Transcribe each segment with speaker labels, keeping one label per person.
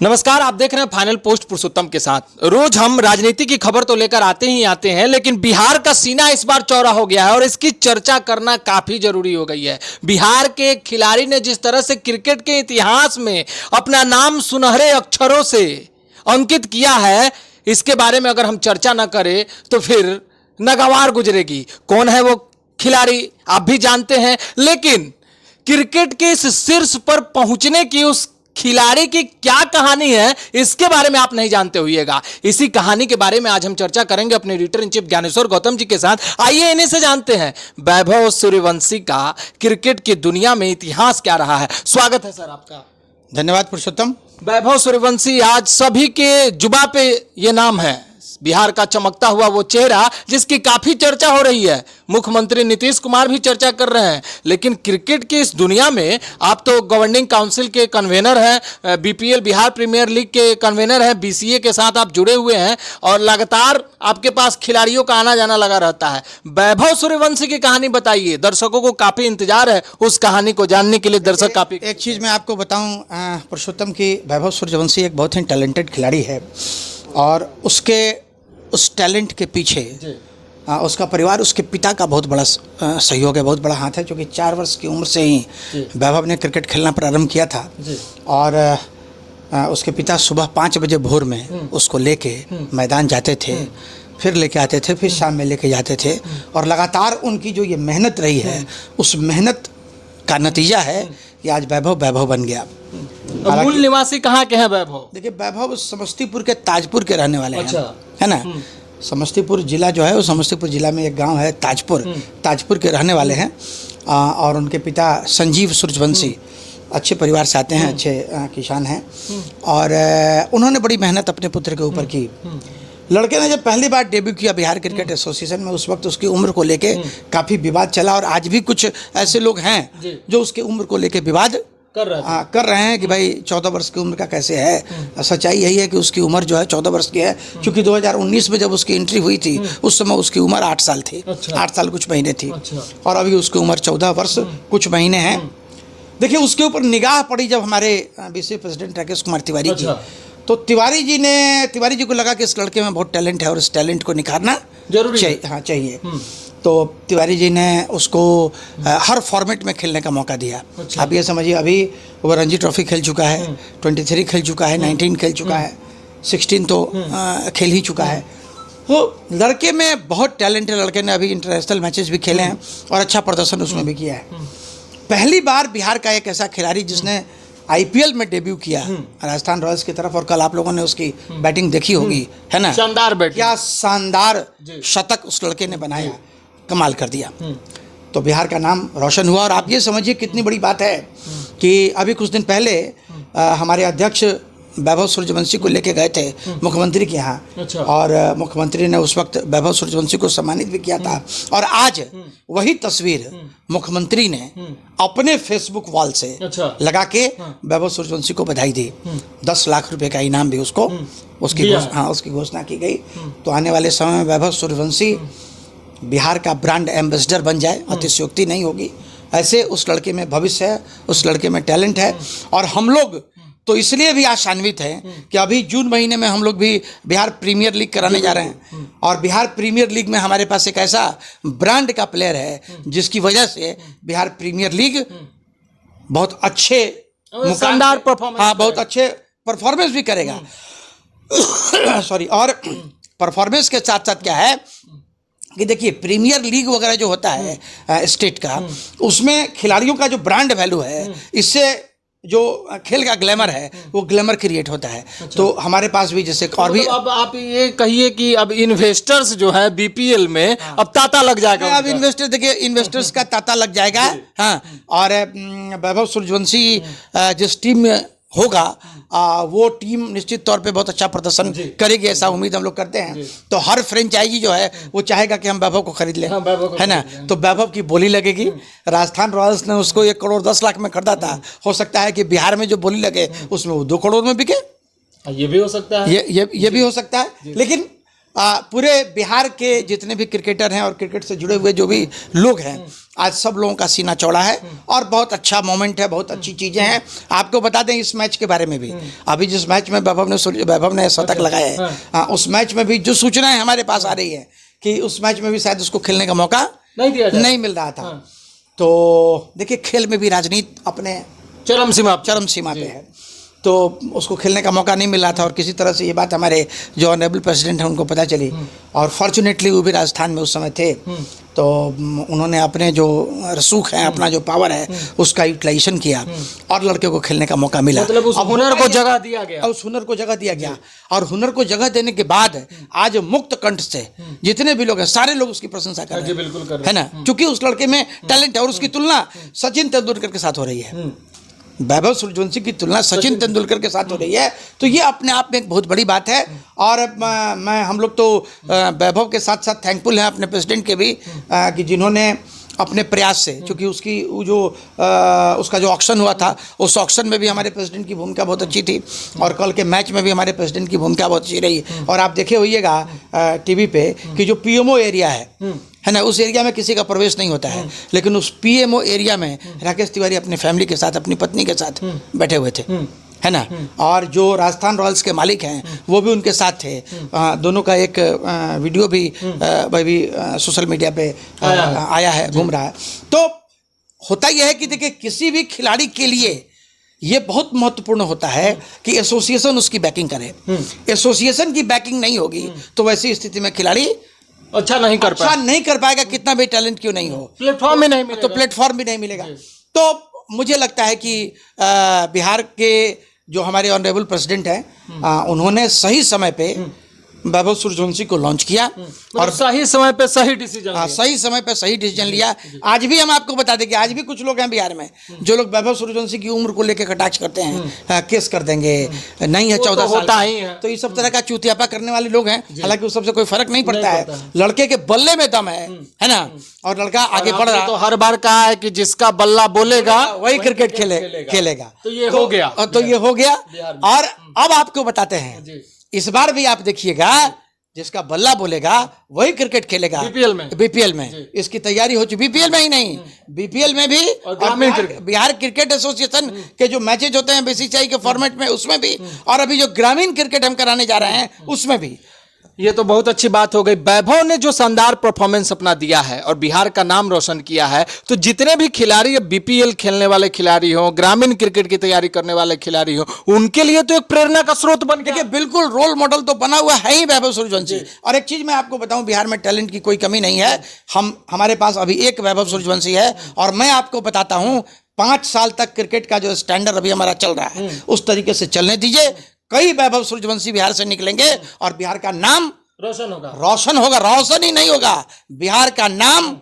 Speaker 1: नमस्कार, आप देख रहे हैं फाइनल पोस्ट पुरुषोत्तम के साथ। रोज हम राजनीति की खबर तो लेकर आते ही आते हैं, लेकिन बिहार का सीना इस बार चौड़ा हो गया है और इसकी चर्चा करना काफी जरूरी हो गई है। बिहार के एक खिलाड़ी ने जिस तरह से क्रिकेट के इतिहास में अपना नाम सुनहरे अक्षरों से अंकित किया है, इसके बारे में अगर हम चर्चा न करें तो फिर नागवार गुजरेगी। कौन है वो खिलाड़ी आप भी जानते हैं, लेकिन क्रिकेट के इस शीर्ष पर पहुंचने की उस खिलाड़ी की क्या कहानी है, इसके बारे में आप नहीं जानते होइएगा। इसी कहानी के बारे में आज हम चर्चा करेंगे अपने editor in chief Gyaneshwar Gautam ji के साथ। आइए इन्हीं से जानते हैं वैभव सूर्यवंशी का क्रिकेट की दुनिया में इतिहास क्या रहा है। स्वागत है सर आपका।
Speaker 2: धन्यवाद पुरुषोत्तम।
Speaker 1: वैभव सूर्यवंशी आज सभी के जुबा पे ये नाम है, बिहार का चमकता हुआ वो चेहरा जिसकी काफी चर्चा हो रही है। मुख्यमंत्री नीतीश कुमार भी चर्चा कर रहे हैं, लेकिन क्रिकेट की इस दुनिया में आप तो गवर्निंग काउंसिल के कन्वेनर हैं, बीपीएल बिहार प्रीमियर लीग के कन्वेनर हैं, बीसीए के साथ आप जुड़े हुए हैं और लगातार आपके पास खिलाड़ियों का आना जाना लगा रहता है। वैभव सूर्यवंशी की कहानी बताइए, दर्शकों को काफी इंतजार है उस कहानी को जानने के लिए। दर्शक काफी
Speaker 2: एक चीज़ मैं आपको बताऊं पुरुषोत्तम की, वैभव सूर्यवंशी एक बहुत ही टैलेंटेड खिलाड़ी है और उस टैलेंट के पीछे उसका परिवार, उसके पिता का बहुत बड़ा सहयोग है, बहुत बड़ा हाथ है। क्योंकि 4 वर्ष की उम्र से ही वैभव ने क्रिकेट खेलना प्रारंभ किया था और उसके पिता सुबह 5 बजे भोर में उसको लेके मैदान जाते थे, फिर लेके आते थे, फिर शाम में लेके जाते थे और लगातार उनकी जो ये मेहनत रही है, उस मेहनत का नतीजा है कि आज वैभव बन गया।
Speaker 1: मूल निवासी कहाँ के हैं वैभव?
Speaker 2: देखिए, वैभव समस्तीपुर के ताजपुर के रहने वाले हैं, है ना। समस्तीपुर जिला जो है, वो समस्तीपुर जिला में एक गांव है ताजपुर के रहने वाले हैं और उनके पिता संजीव सूर्यवंशी अच्छे परिवार से आते हैं, अच्छे किसान हैं और उन्होंने बड़ी मेहनत अपने पुत्र के ऊपर की। लड़के ने जब पहली बार डेब्यू किया बिहार क्रिकेट एसोसिएशन में, उस वक्त उसकी उम्र को लेके काफ़ी विवाद चला और आज भी कुछ ऐसे लोग हैं जो उसकी उम्र को लेके विवाद कर रहे हैं कि भाई 14 वर्ष की उम्र का कैसे है। सच्चाई यही है कि उसकी उम्र जो है 14 वर्ष की है, क्योंकि 2019 में जब उसकी एंट्री हुई थी उस समय उसकी उम्र 8 साल थी। 8 साल कुछ महीने थी और अभी उसकी उम्र 14 वर्ष कुछ महीने हैं। देखिए, उसके ऊपर निगाह पड़ी जब हमारे बीसीए प्रेसिडेंट राकेश कुमार तिवारी की, तो तिवारी जी को लगा कि इस लड़के में बहुत टैलेंट है और इस टैलेंट को निखारना जरूरी चाहिए। तो तिवारी जी ने उसको हर फॉर्मेट में खेलने का मौका दिया। आप ये समझिए, अभी वो रणजी ट्रॉफी खेल चुका है, 23 खेल चुका है, 19 खेल चुका है, 16 तो खेल ही चुका है। तो लड़के में बहुत टैलेंट है। लड़के ने अभी इंटरनेशनल मैचेस भी खेले हैं और अच्छा प्रदर्शन उसमें भी किया है। पहली बार बिहार का एक ऐसा खिलाड़ी जिसने आईपीएल में डेब्यू किया राजस्थान रॉयल्स की तरफ, और कल आप लोगों ने उसकी बैटिंग देखी होगी, है ना।
Speaker 1: शानदार बैटिंग,
Speaker 2: क्या शानदार शतक उस लड़के ने बनाया, कमाल कर दिया। तो बिहार का नाम रोशन हुआ और आप ये समझिए कितनी बड़ी बात है कि अभी कुछ दिन पहले हमारे अध्यक्ष वैभव सूर्यवंशी को लेके गए थे मुख्यमंत्री के यहाँ और मुख्यमंत्री ने उस वक्त वैभव सूर्यवंशी को सम्मानित भी किया था। और आज वही तस्वीर मुख्यमंत्री ने अपने फेसबुक वॉल से लगा के वैभव सूर्यवंशी को बधाई दी। 10 लाख रुपए का इनाम भी उसकी घोषणा की गई। तो आने वाले समय में वैभव सूर्यवंशी बिहार का ब्रांड एम्बेसडर बन जाए, अतिशयोक्ति नहीं होगी। ऐसे उस लड़के में भविष्य है, उस लड़के में टैलेंट है और हम लोग तो इसलिए भी आशान्वित हैं कि अभी जून महीने में हम लोग भी बिहार प्रीमियर लीग कराने जा रहे हैं और बिहार प्रीमियर लीग में हमारे पास एक ऐसा ब्रांड का प्लेयर है जिसकी वजह से बिहार प्रीमियर लीग बहुत अच्छे
Speaker 1: शानदार परफॉर्मेंस,
Speaker 2: बहुत अच्छे परफॉर्मेंस भी करेगा। सॉरी। और परफॉर्मेंस के साथ साथ क्या है कि देखिए, प्रीमियर लीग वगैरह जो होता है स्टेट का, उसमें खिलाड़ियों का जो ब्रांड वैल्यू है, इससे जो खेल का ग्लैमर है वो ग्लैमर क्रिएट होता है। तो हमारे पास भी जैसे और भी
Speaker 1: अब आप ये कहिए कि अब इन्वेस्टर्स जो है बीपीएल में अब तांता लग जाएगा।
Speaker 2: अब इन्वेस्टर्स का तांता लग जाएगा। हाँ, और वैभव सूर्यवंशी जिस टीम में होगा वो टीम निश्चित तौर पे बहुत अच्छा प्रदर्शन करेगी, ऐसा उम्मीद हम लोग करते हैं। तो हर फ्रेंचाइजी जो है वो चाहेगा कि हम वैभव को खरीद लें, है ना। तो वैभव की बोली लगेगी। राजस्थान रॉयल्स ने उसको 1 करोड़ 10 लाख में खरीदा था, हो सकता है कि बिहार में जो बोली लगे उसमें वो 2 करोड़ में बिके।
Speaker 1: ये भी हो सकता है,
Speaker 2: ये भी हो सकता है। लेकिन पूरे बिहार के जितने भी क्रिकेटर हैं और क्रिकेट से जुड़े हुए जो भी लोग हैं, आज सब लोगों का सीना चौड़ा है और बहुत अच्छा मोमेंट है, बहुत अच्छी चीज़ें हैं। आपको बता दें इस मैच के बारे में भी, अभी जिस मैच में वैभव ने शतक लगाया है, उस मैच में भी जो सूचनाएं हमारे पास आ रही है कि उस मैच में भी शायद उसको खेलने का मौका नहीं मिल रहा था। तो देखिए, खेल में भी राजनीति अपने
Speaker 1: चरम सीमा
Speaker 2: पे है, तो उसको खेलने का मौका नहीं मिल रहा था और किसी तरह से ये बात हमारे जो ऑनरेबल प्रेसिडेंट हैं उनको पता चली और फॉर्चुनेटली वो भी राजस्थान में उस समय थे, तो उन्होंने अपने जो रसूख है, अपना जो पावर है, उसका यूटिलाइजेशन किया और लड़के को खेलने का मौका मिला।
Speaker 1: मतलब उस हुनर को जगह दिया गया,
Speaker 2: उस हुनर को जगह दिया गया और हुनर को जगह देने के बाद आज मुक्त कंठ से जितने भी लोग हैं सारे लोग उसकी प्रशंसा कर रहे हैं,
Speaker 1: बिल्कुल कर रहे
Speaker 2: है ना, क्योंकि उस लड़के में टैलेंट है और उसकी तुलना सचिन तेंदुलकर के साथ हो रही है। वैभव सूर्यवंशी की तुलना सचिन तेंदुलकर के साथ हो रही है, तो ये अपने आप में एक बहुत बड़ी बात है। और हम लोग तो वैभव के साथ साथ थैंकफुल हैं अपने प्रेसिडेंट के भी कि जिन्होंने अपने प्रयास से, क्योंकि उसका जो ऑक्शन हुआ था, उस ऑक्शन में भी हमारे प्रेसिडेंट की भूमिका बहुत अच्छी थी और कल के मैच में भी हमारे प्रेसिडेंट की भूमिका बहुत अच्छी रही। और आप देखे होइएगा टीवी पे कि जो पीएमओ एरिया है ना, उस एरिया में किसी का प्रवेश नहीं होता है, लेकिन उस पीएमओ एरिया में राकेश तिवारी अपनी फैमिली के साथ, अपनी पत्नी के साथ बैठे हुए थे, है ना। और जो राजस्थान रॉयल्स के मालिक हैं वो भी उनके साथ थे। दोनों का एक वीडियो भी भी सोशल मीडिया पे आया है, घूम रहा है। तो होता यह है कि देखिए, किसी भी खिलाड़ी के लिए ये बहुत महत्वपूर्ण होता है कि एसोसिएशन उसकी बैकिंग करे। एसोसिएशन की बैकिंग नहीं होगी तो वैसी स्थिति में खिलाड़ी
Speaker 1: अच्छा नहीं कर
Speaker 2: पाएगा, कितना भी टैलेंट क्यों नहीं हो,
Speaker 1: प्लेटफॉर्म भी नहीं मिलेगा,
Speaker 2: तो प्लेटफॉर्म भी नहीं मिलेगा। तो मुझे लगता है कि बिहार के जो हमारे ऑनरेबल प्रेसिडेंट हैं, उन्होंने सही समय पे वैभव सूर्यवंशी को लॉन्च किया
Speaker 1: और सही समय पे सही डिसीजन लिया।
Speaker 2: सही समय पे सही डिसीजन लिया। आज भी हम आपको बता दें कि आज भी कुछ लोग हैं बिहार में जो लोग वैभव सूर्यवंशी की उम्र को लेकर कटाक्ष करते हैं, केस कर देंगे, नहीं है 14 साल
Speaker 1: होता ही है।
Speaker 2: तो इस सब तरह का चूतियापा करने वाले लोग हैं। हालांकि उस सबसे कोई फर्क नहीं पड़ता है, लड़के के बल्ले में दम है ना, और लड़का आगे बढ़ रहा।
Speaker 1: तो हर बार कहा है कि जिसका बल्ला बोलेगा
Speaker 2: वही क्रिकेट खेलेगा।
Speaker 1: तो ये हो गया।
Speaker 2: और अब आपको बताते हैं, इस बार भी आप देखिएगा, जिसका बल्ला बोलेगा वही क्रिकेट खेलेगा बीपीएल में। इसकी तैयारी हो चुकी, बीपीएल में ही नहीं, बीपीएल में भी और बिहार क्रिकेट एसोसिएशन के जो मैचेज होते हैं बीसीसीआई के फॉर्मेट में, उसमें भी, और अभी जो ग्रामीण क्रिकेट हम कराने जा रहे हैं उसमें भी।
Speaker 1: ये तो बहुत अच्छी बात हो गई। वैभव ने जो शानदार परफॉर्मेंस अपना दिया है और बिहार का नाम रोशन किया है, तो जितने भी खिलाड़ी बीपीएल खेलने वाले खिलाड़ी हो, ग्रामीण क्रिकेट की तैयारी करने वाले खिलाड़ी हो, उनके लिए तो एक प्रेरणा का स्रोत बन गया।
Speaker 2: बिल्कुल रोल मॉडल तो बना हुआ है ही वैभव सूर्यवंशी। और एक चीज मैं आपको बताऊं, बिहार में टैलेंट की कोई कमी नहीं है। हमारे पास अभी एक वैभव सूर्यवंशी है और मैं आपको बताता हूं, 5 साल तक क्रिकेट का जो स्टैंडर्ड अभी हमारा चल रहा है उस तरीके से चलने दीजिए। कई वैभव सूर्यवंशी बिहार से निकलेंगे और बिहार का नाम रोशन होगा। रोशन ही नहीं होगा, बिहार का नाम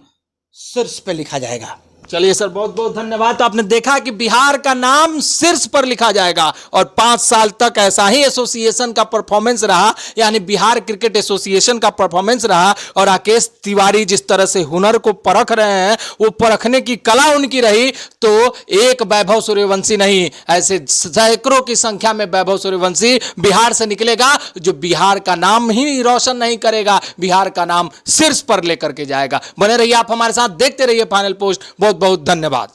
Speaker 2: शीर्ष पे लिखा जाएगा।
Speaker 1: चलिए सर, बहुत बहुत धन्यवाद। तो आपने देखा कि बिहार का नाम शीर्ष पर लिखा जाएगा और 5 साल तक ऐसा ही एसोसिएशन का परफॉर्मेंस रहा, यानी बिहार क्रिकेट एसोसिएशन का परफॉर्मेंस रहा। और राकेश तिवारी जिस तरह से हुनर को परख रहे हैं, वो परखने की कला उनकी रही। तो एक वैभव सूर्यवंशी नहीं, ऐसे सैकड़ों की संख्या में वैभव सूर्यवंशी बिहार से निकलेगा जो बिहार का नाम ही रोशन नहीं करेगा, बिहार का नाम शीर्ष पर लेकर के जाएगा। बने रहिए आप हमारे साथ, देखते रहिए फाइनल पोस्ट। बहुत बहुत धन्यवाद।